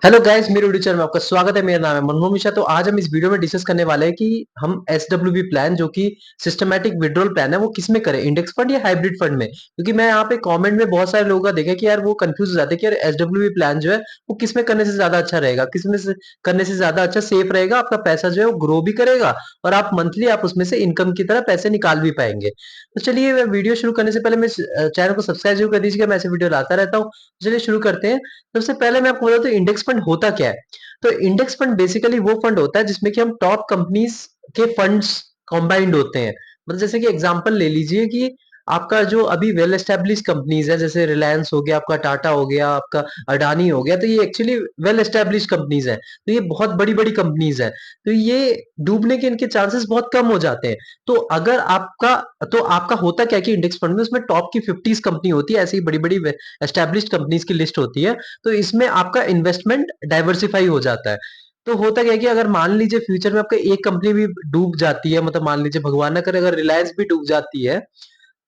Hello guys, मेरे YouTube channel में आपका स्वागत है। मेरा नाम है मनमोहन मिश्रा। तो आज हम इस वीडियो में डिस्कस करने वाले हैं कि हम एसडब्ल्यूपी प्लान जो कि सिस्टमैटिक विड्रॉल प्लान है वो किस में करें, इंडेक्स फंड या हाइब्रिड फंड में। क्योंकि मैं यहाँ पे कमेंट में बहुत सारे लोगों का देखा कि यार वो कंफ्यूज हो जाते हैं कि यार एसडब्ल्यूपी प्लान जो है वो किस में करने से ज्यादा अच्छा रहेगा, किस में से करने से ज्यादा अच्छा सेफ रहेगा, आपका पैसा जो है वो ग्रो भी करेगा और आप मंथली आप उसमें से इनकम की तरह पैसे निकाल भी पाएंगे। तो चलिए, वीडियो शुरू करने से पहले मैं चैनल को सब्सक्राइब जरूर कर दीजिएगा, मैं ऐसे वीडियो लाता रहता हूँ। चलिए शुरू करते हैं। सबसे पहले मैं आपको बताता हूँ इंडेक्स फंड होता क्या है। तो इंडेक्स फंड बेसिकली वो फंड होता है जिसमें कि हम टॉप कंपनीज के फंड्स कंबाइंड होते हैं। मतलब जैसे कि एग्जांपल ले लीजिए कि आपका जो अभी वेल एस्टेब्लिश कंपनीज है, जैसे रिलायंस हो गया, आपका टाटा हो गया, आपका अडानी हो गया, तो ये एक्चुअली वेल एस्टेब्लिश कंपनीज है। तो ये बहुत बड़ी बड़ी कंपनीज है। तो ये डूबने के इनके चांसेस बहुत कम हो जाते हैं। तो अगर आपका तो आपका होता क्या है कि इंडेक्स फंड में उसमें टॉप की 50 कंपनी होती है, ऐसी बड़ी बड़ी एस्टेब्लिश कंपनीज की लिस्ट होती है। तो इसमें आपका इन्वेस्टमेंट डाइवर्सिफाई हो जाता है। तो होता क्या है कि अगर मान लीजिए फ्यूचर में आपका एक कंपनी भी डूब जाती है, मतलब मान लीजिए भगवान ना करे अगर रिलायंस भी डूब जाती है,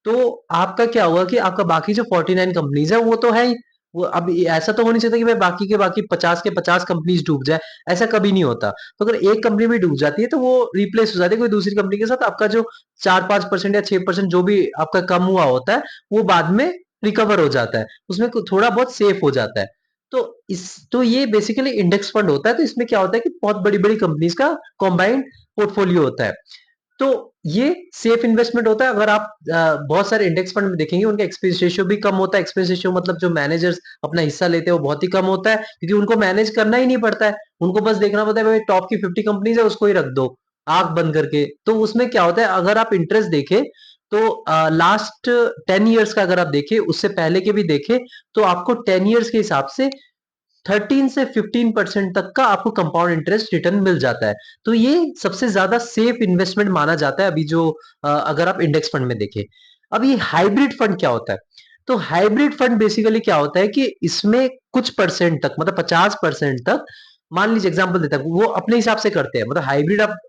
तो आपका क्या होगा कि आपका बाकी जो 49 कंपनीज है वो तो है ही। वो अब ऐसा तो हो नहीं सकता कि भाई बाकी के बाकी 50 के 50 कंपनीज डूब जाए। ऐसा कभी नहीं होता। तो अगर एक कंपनी भी डूब जाती है तो वो रिप्लेस हो जाती है कोई दूसरी कंपनी के साथ। आपका जो 4-5% या 6% जो भी आपका कम हुआ होता है वो बाद में रिकवर हो जाता है, उसमें थोड़ा बहुत सेफ हो जाता है। तो ये बेसिकली इंडेक्स फंड होता है। तो इसमें क्या होता है कि बहुत बड़ी बड़ी कंपनीज का कॉम्बाइंड पोर्टफोलियो होता है। तो ये सेफ इन्वेस्टमेंट होता है। अगर आप बहुत सारे इंडेक्स फंड में देखेंगे उनका एक्सपेंस रेशियो भी कम होता है। एक्सपेंस रेशियो मतलब जो मैनेजर्स अपना हिस्सा लेते हैं वो बहुत ही कम होता है, क्योंकि उनको मैनेज करना ही नहीं पड़ता है। उनको बस देखना पड़ता है भाई टॉप की 50 कंपनीज है उसको ही रख दो आंख बंद करके। तो उसमें क्या होता है, अगर आप इंटरेस्ट देखें तो लास्ट 10 ईयर्स का अगर आप देखें, उससे पहले के भी देखें, तो आपको 10 ईयर्स के हिसाब से 13 से 15% तक का आपको कंपाउंड इंटरेस्ट रिटर्न मिल जाता है। तो ये सबसे ज्यादा सेफ इन्वेस्टमेंट माना जाता है अभी जो अगर आप इंडेक्स फंड में देखें। अब ये हाइब्रिड फंड क्या होता है। तो हाइब्रिड फंड बेसिकली क्या होता है कि इसमें कुछ परसेंट तक, मतलब 50% तक, मान लीजिए एग्जांपल देता हूं, वो अपने हिसाब से करते हैं। मतलब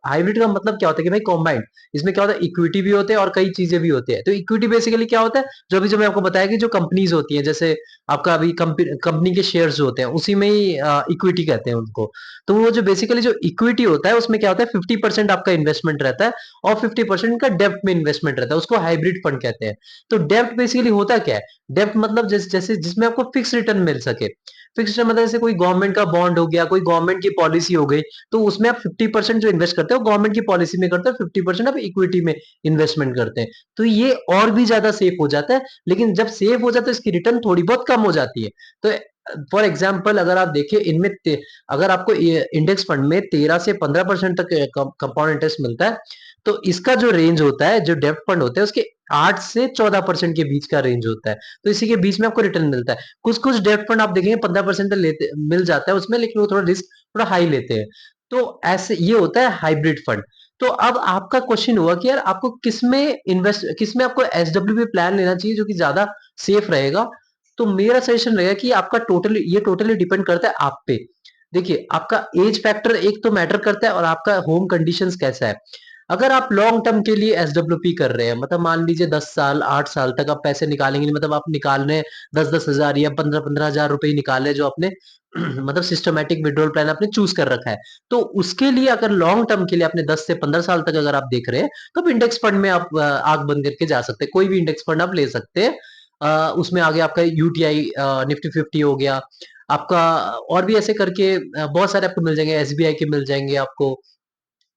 हाइब्रिड का मतलब क्या होता है कि भाई कॉम्बाइंड, इसमें क्या होता है इक्विटी भी होते हैं और कई चीजें भी होती है। तो इक्विटी बेसिकली क्या होता है, जो मैं आपको बताया कि जो कंपनीज होती है, जैसे आपका अभी कंपनी के शेयर्स जो होते हैं उसी में ही इक्विटी कहते हैं उनको। तो वो जो बेसिकली जो इक्विटी होता है उसमें क्या होता है 50% आपका इन्वेस्टमेंट रहता है और 50% का डेब्ट में इन्वेस्टमेंट रहता है, उसको हाइब्रिड फंड कहते हैं। तो डेब्ट बेसिकली होता क्या है, डेब्ट मतलब जैसे जिसमें आपको फिक्स रिटर्न मिल सके। फिक्स रिटर्न मतलब जैसे कोई गवर्नमेंट का बॉन्ड हो गया, कोई गवर्नमेंट की पॉलिसी हो गई, तो उसमें आप 50% जो इन्वेस्ट करते हो गवर्नमेंट की पॉलिसी में करते हो, 50% आप इक्विटी में इन्वेस्टमेंट करते हैं। तो ये और भी ज्यादा सेफ हो जाता है। लेकिन जब सेव हो जाता है इसकी रिटर्न थोड़ी बहुत कम हो जाती है। तो फॉर एग्जाम्पल अगर आप देखिए इनमें अगर आपको इंडेक्स फंड में 13 से 15% तक कंपाउंड इंटरेस्ट मिलता है, तो इसका जो रेंज होता है, जो डेब्ट फंड होते हैं उसके 8 से 14% के बीच का रेंज होता है। तो इसी के बीच में आपको रिटर्न मिलता है। कुछ कुछ डेब्ट फंड आप देखेंगे 15% लेते मिल जाता है उसमें, लेकिन वो थोड़ा रिस्क थोड़ा हाई लेते हैं। तो ऐसे ये होता है हाइब्रिड फंड। तो अब आपका क्वेश्चन हुआ कि यार आपको किसमें आपको एसडब्ल्यूपी प्लान लेना चाहिए जो कि ज्यादा सेफ रहेगा। तो मेरा सजेशन रहेगा कि आपका टोटली डिपेंड करता है आप पे। देखिए, आपका एज फैक्टर एक तो मैटर करता है और आपका होम कंडीशंस कैसा है। अगर आप लॉन्ग टर्म के लिए एसडब्ल्यूपी कर रहे हैं, मतलब मान लीजिए 10 साल 8 साल तक आप पैसे निकालेंगे नहीं, मतलब आप निकाल रहे हैं 10-10 हजार या 15-15 हजार रुपए ही निकाल रहे हैं जो आपने मतलब सिस्टमैटिक विड्रॉल प्लान आपने चूज कर रखा है। तो उसके लिए अगर लॉन्ग टर्म के लिए आपने 10 से 15 साल तक अगर आप देख रहे हैं, तो आप इंडेक्स फंड में आप आंख बंद करके जा सकते हैं, कोई भी इंडेक्स फंड आप ले सकते हैं। उसमें आगे आपका यूटीआई निफ्टी 50 हो गया आपका, और भी ऐसे करके बहुत सारे आपको मिल जाएंगे, एसबीआई के मिल जाएंगे आपको।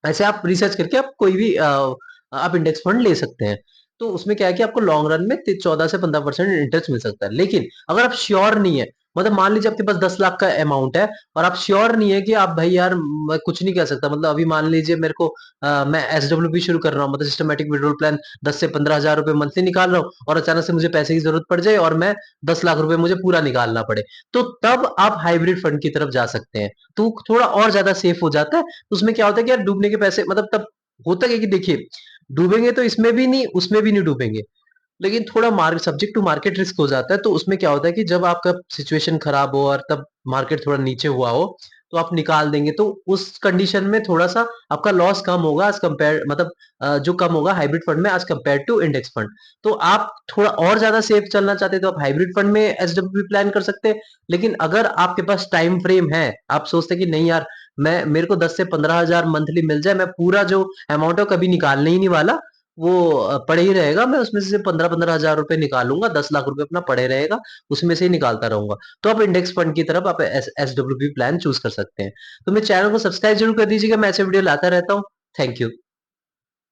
ऐसे आप रिसर्च करके आप कोई भी आप इंडेक्स फंड ले सकते हैं। तो उसमें क्या है कि आपको लॉन्ग रन में 14 से 15% इंटरेस्ट मिल सकता है। लेकिन अगर आप श्योर नहीं है, मतलब मान लीजिए आपके पास 10 लाख का अमाउंट है और आप श्योर नहीं है कि आप भाई यार मैं कुछ नहीं कह सकता, मतलब अभी मान लीजिए मेरे को मैं एसडब्ल्यूपी शुरू कर रहा हूँ, मतलब सिस्टमेटिक विड्रॉल प्लान 10 से 15 हजार रुपए मंथली निकाल रहा हूँ और अचानक से मुझे पैसे की जरूरत पड़ जाए और मैं 10 लाख रुपए मुझे पूरा निकालना पड़े, तो तब आप हाइब्रिड फंड की तरफ जा सकते हैं। तो थोड़ा और ज्यादा सेफ हो जाता है। उसमें क्या होता है कि यार डूबने के पैसे, मतलब तब होता है कि देखिए डूबेंगे तो इसमें भी नहीं उसमें भी नहीं डूबेंगे, लेकिन थोड़ा market subject to market risk हो जाता है। तो उसमें क्या होता है कि जब आपका सिचुएशन खराब हो और तब मार्केट थोड़ा नीचे हुआ हो, तो आप निकाल देंगे, तो उस कंडीशन में थोड़ा-सा आपका लॉस कम होगा एज़ कंपेयर मतलब जो कम होगा हाइब्रिड फंड में as compare to index fund. तो आप थोड़ा और ज़्यादा सेफ चलना चाहते हैं, तो आप हाइब्रिड फंड में एसडब्ल्यूपी प्लान कर सकते हैं। लेकिन अगर आपके पास टाइम फ्रेम है, आप सोचते हैं कि नहीं यार, मैं मेरे को 10 से 15,000 मंथली मिल जाए, मैं पूरा जो अमाउंट है कभी निकालने ही नहीं वाला, वो पड़े ही रहेगा, मैं उसमें से 15-15 हज़ार रुपए निकालूँगा, 10 लाख रुपए अपना पड़े रहेगा, उसमें से ही निकालता रहूँगा। तो आप इंडेक्स फंड की तरफ आप एसडब्ल्यूपी प्लान चूज़ कर सकते हैं। तो मेरे चैनल को सब्सक्राइब ज़रूर कर दीजिएगा, मैं ऐसे वीडियो लाता रहता हूँ। Thank you.